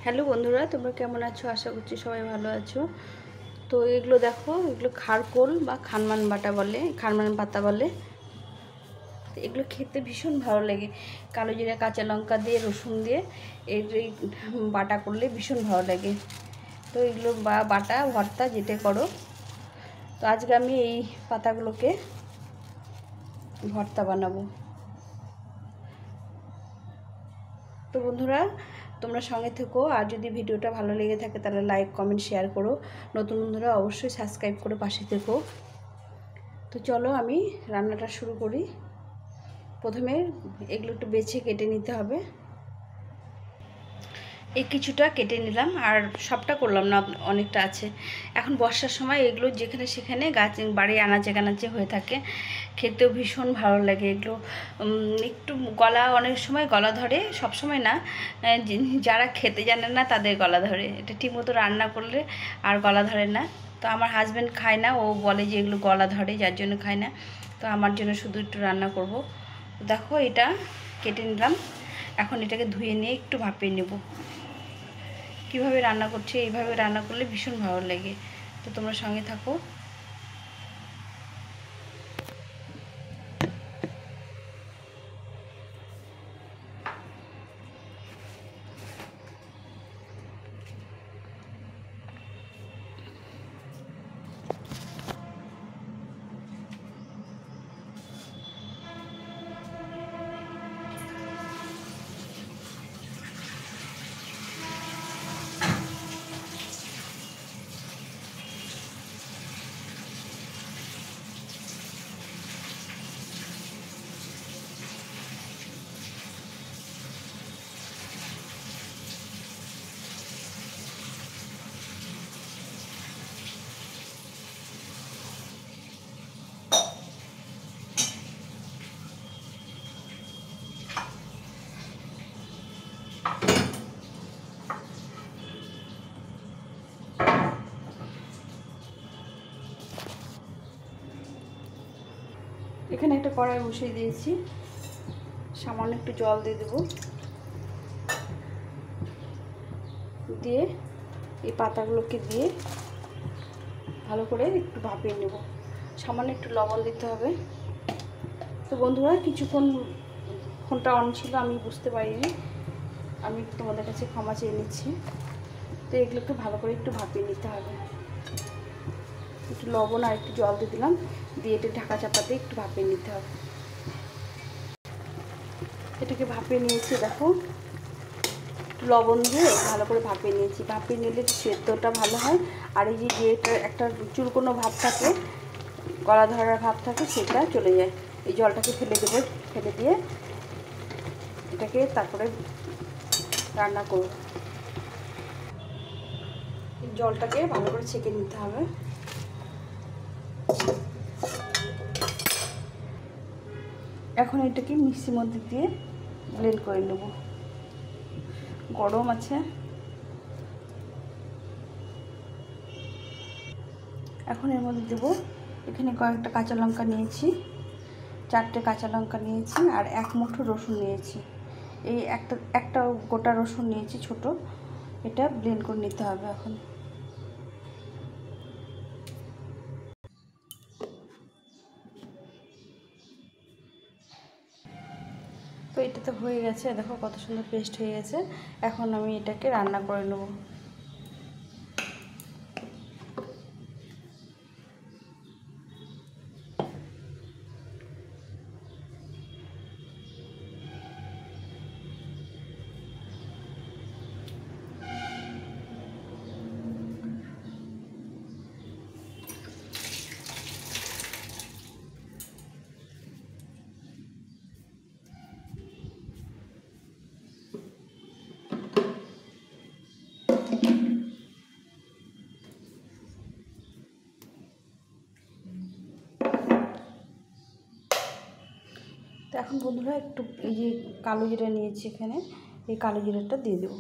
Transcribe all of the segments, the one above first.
Hello বন্ধুরা, তোমরা কেমন আছো? আশা করছি সবাই ভালো আছো। তো এগুলো দেখো, এগুলো খারকোল বা খানমান বাটা বলে, খানমান পাতা বলে। এগুলো খেতে ভীষণ ভালো লাগে। কালো জিরা, কাঁচা লঙ্কা দিয়ে, রসুন দিয়ে এই বাটা করলে ভীষণ ভালো লাগে। তো এগুলো বাটা ভর্তা যেটা করো। তো আজকে আমি এই পাতাগুলোকে ভর্তা বানাবো। তো বন্ধুরা, তোমরা সঙ্গে থেকো। আর যদি ভিডিওটা ভালো লেগে থাকে তাহলে লাইক, কমেন্ট, শেয়ার করো। নতুন বন্ধুরা অবশ্যই সাবস্ক্রাইব করে পাশে থেকো। তো চলো আমি রান্নাটা শুরু করি। প্রথমে এগুলো একটু বেছে কেটে নিতে হবে। এই কিছুটা কেটে নিলাম, আর সবটা করলাম না, অনেকটা আছে। এখন বর্ষার সময় এগুলো যেখানে সেখানে গাছ বাড়ি আনাচে কানাচে হয়ে থাকে, খেতেও ভীষণ ভালো লাগে। এগুলো একটু গলা, অনেক সময় গলা ধরে, সব সময় না, যারা খেতে জানে না তাদের গলা ধরে। এটা ঠিকমতো রান্না করলে আর গলা ধরে না। তো আমার হাজব্যান্ড খায় না, ও বলে যে এগুলো গলা ধরে, যার জন্য খায় না। তো আমার জন্য শুধু একটু রান্না করব। দেখো এটা কেটে নিলাম। এখন এটাকে ধুয়ে নিয়ে একটু ভাপিয়ে নেব। কীভাবে রান্না করছি, এইভাবে রান্না করলে ভীষণ ভালো লাগে। তো তোমরা সঙ্গে থাকো। এখানে একটা কড়াই বসিয়ে দিয়েছি, সামান্য একটু জল দিয়ে দেবো। দিয়ে এই পাতাগুলোকে দিয়ে ভালো করে একটু ভাপিয়ে নেব। সামান্য একটু লবণ দিতে হবে। তো বন্ধুরা, কিছুক্ষণ ফোনটা অন ছিল, আমি বুঝতে পারিনি, আমি তোমাদের কাছে ক্ষমা চেয়ে নিচ্ছি। তো এগুলোকে ভালো করে একটু ভাপিয়ে নিতে হবে। একটু লবণ আর একটু জল দিয়ে দিলাম, দিয়ে এটা ঢাকা চাপা দিয়ে একটু ভাপিয়ে নিতে হবে। এটাকে ভাপিয়ে নিয়েছি, দেখো একটু লবণ দিয়ে ভালো করে ভাপিয়ে নিয়েছি। ভাপিয়ে নিলে সেদ্ধটা ভালো হয়। আর এই যে একটা চুলকোনো ভাব থাকে, গলা ধরার ভাব থাকে, সেটা চলে যায়। এই জলটাকে ফেলে দেবো, ফেলে দিয়ে এটাকে তারপরে রান্না করব। জলটাকে ভালো করে ছেঁকে নিতে হবে। এখন এটাকে মিক্সির মধ্যে দিয়ে ব্লেন্ড করে নেব। গরম আছে। এখন এর মধ্যে দেবো, এখানে কয়েকটা কাঁচা লঙ্কা নিয়েছি, 4টে কাঁচা লঙ্কা নিয়েছি, আর 1 মুঠো রসুন নিয়েছি। এই একটা গোটা রসুন নিয়েছি ছোট। এটা ব্লেন্ড করে নিতে হবে এখন। তো এটা তো হয়ে গেছে, দেখো কত সুন্দর পেস্ট হয়ে গেছে। এখন আমি এটাকে রান্না করে নেব। তো এখন বন্ধুরা একটু এই যে কালো জিরা নিয়েছি, এখানে এই কালো জিরাটা দিয়ে দেবো।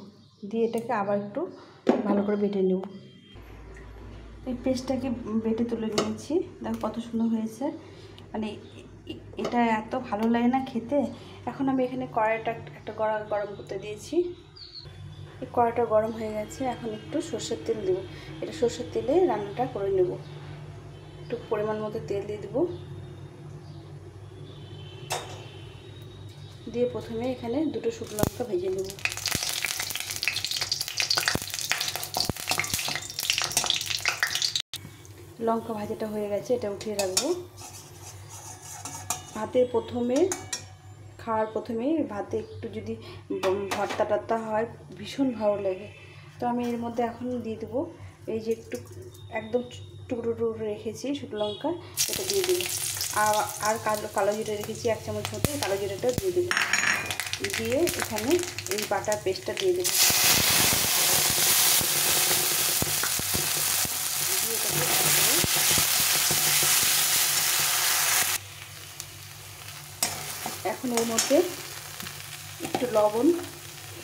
দিয়ে এটাকে আবার একটু ভালো করে বেটে নেব। এই পেস্টটাকে বেটে তুলে নিয়েছি, দেখো কত সুন্দর হয়েছে। মানে এটা এত ভালো লাগে না খেতে। এখন আমি এখানে কড়াইটা একটা গরম করতে দিয়েছি। এই কড়াটা গরম হয়ে গেছে, এখন একটু সর্ষের তেল দেব। এটা সর্ষের তেলে রান্নাটা করে নেব। একটু পরিমাণ মতো তেল দিয়ে দেবো। দিয়ে প্রথমে এখানে দুটো শুকনো লঙ্কা ভেজে নেব। লঙ্কা ভাজাটা হয়ে গেছে, এটা উঠিয়ে রাখবো। ভাতে খাওয়ার প্রথমে ভাতে একটু যদি ভর্তা টর্তা হয় ভীষণ ভালো লাগে। তো আমি এর মধ্যে এখন দিয়ে দেবো এই যে একটু একদম টুকরো টুকরো রেখেছি শুকনো লঙ্কা, এটা দিয়ে দেবো। আর কালো জিরে রেখেছি 1 চামচ মতো, কালো জিরেটা দিয়ে দেবো। দিয়ে এখানে এই বাটার পেস্টটা দিয়ে দেবো। এখন এর মধ্যে একটু লবণ,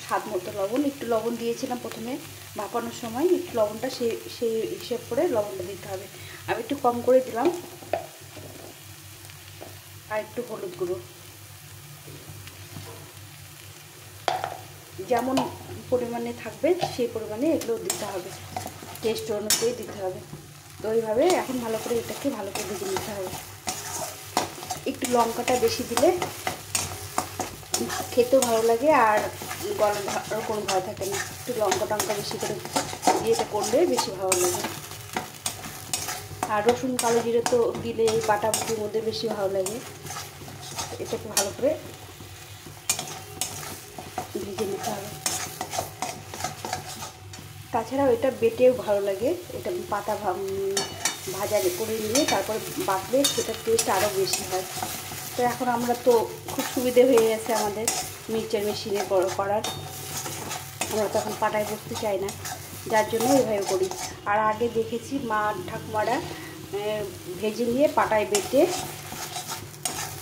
স্বাদ মতো লবণ, একটু লবণ দিয়েছিলাম প্রথমে ভাপানোর সময়, একটু লবণটা সেই হিসেব করে লবণটা দিতে হবে। আমি একটু কম করে দিলাম। আর একটু হলুদ গুঁড়ো, যেমন পরিমাণে থাকবে সেই পরিমাণে এগুলো দিতে হবে, টেস্ট অনুযায়ী দিতে হবে। তো এইভাবে এখন ভালো করে এটাকে ভালো করে ভেজে নিতে হবে। একটু লঙ্কাটা বেশি দিলে খেতেও ভালো লাগে আর গলার কোনো ভয় থাকে না। একটু লঙ্কা বেশি করে দিয়ে এটা করলে বেশি ভালো লাগে। আর রসুন কালো জিরে তো দিলে এই বাটা বুটির মধ্যে বেশি ভালো লাগে। এটাকে ভালো করে ভেজে নিতে হবে। তাছাড়াও এটা বেটেও ভালো লাগে, এটা পাতা ভাজা করে নিয়ে তারপরে বাটলে সেটার টেস্ট আরও বেশি হয়। তো এখন আমরা তো খুব সুবিধে হয়ে গেছে আমাদের মিক্সচার মেশিনে করার, আমরা তখন পাটায় বসতে চাই না, যার জন্য এইভাবে করি। আর আগে দেখেছি মা ঠাকুমারা ভেজে নিয়ে পাটায় বেটে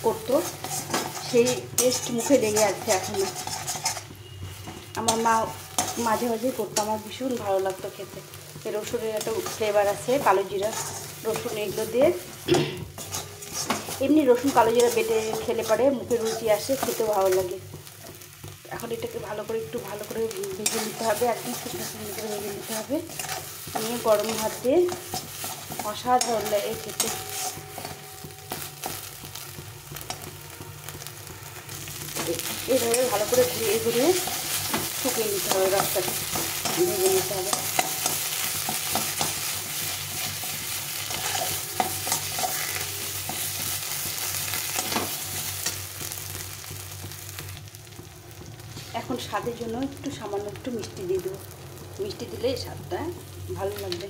করতো, সেই টেস্ট মুখে লেগে আছে এখনও। আমার মা মাঝে মাঝেই করতো, আমার ভীষণ ভালো লাগতো খেতে। রসুনের একটা ফ্লেভার আছে, কালো জিরা রসুন এগুলো দিয়ে এমনি রসুন কালো জিরা বেটে খেলে পরে মুখে রুচি আসে, খেতেও ভালো লাগে। এখন এটাকে ভালো করে ভেজে নিতে হবে, একদম শুকনো শুকনো করে ভেজে নিতে হবে। নিয়ে গরম ভাত দিয়ে অসাধারণ লাগে খেতে। এইভাবে ভালো করে ঘুরিয়ে শুকিয়ে নিতে হবে, রসটাকে ভেজে নিতে হবে। এখন স্বাদের জন্য সামান্য একটু মিষ্টি দিয়ে দেবো। মিষ্টি দিলে স্বাদটা ভালো লাগবে।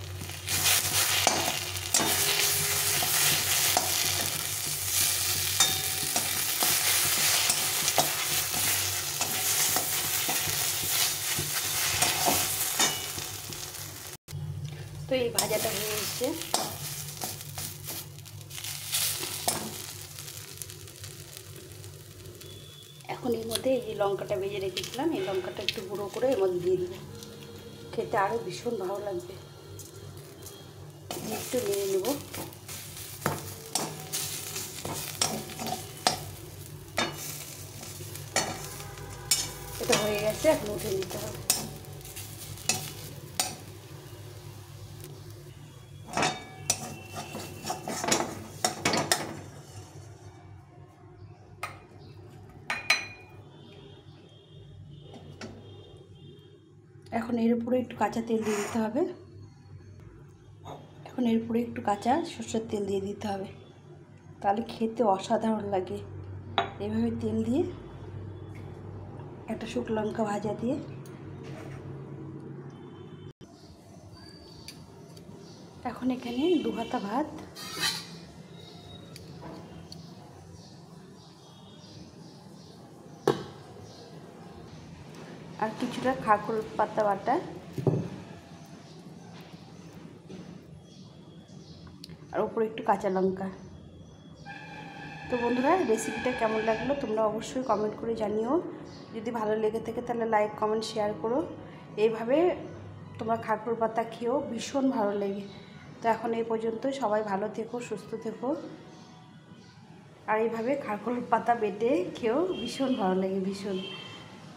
তো এই ভাজাটা হয়ে এসছে। এখন এর মধ্যে এই যে লঙ্কাটা ভেজে রেখেছিলাম, এই লঙ্কাটা একটু গুঁড়ো করে এর মধ্যে দিয়ে দেবো, খেতে আরও ভীষণ ভালো লাগবে। একটু নেড়ে নেব। এটা হয়ে গেছে, এখন উঠে নিতে হবে। এখন এর উপরে একটু কাঁচা তেল দিয়ে দিতে হবে। এখন এর উপরে একটু কাঁচা সরষের তেল দিয়ে দিতে হবে, তাহলে খেতে অসাধারণ লাগে। এভাবে তেল দিয়ে একটা শুকনো লঙ্কা ভাজা দিয়ে এখন এখানে 2 হাতা ভাত, আর কিছুটা খারকুল পাতা বাটা, আর উপরে একটু কাঁচা লঙ্কা। তো বন্ধুরা, রেসিপিটা কেমন লাগলো তোমরা অবশ্যই কমেন্ট করে জানিও। যদি ভালো লেগে থাকে তাহলে লাইক কমেন্ট শেয়ার করো। এইভাবে তোমরা খারকুল পাতা খেয়েও ভীষণ ভালো লাগে। তো এখন এই পর্যন্ত, সবাই ভালো থেকো, সুস্থ থেকো। আর এইভাবে খারকুল পাতা বেটে খেয়েও ভীষণ ভালো লাগে, ভীষণ।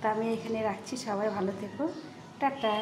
তা আমি এখানে রাখছি, সবাই ভালো থেকো। টাটা।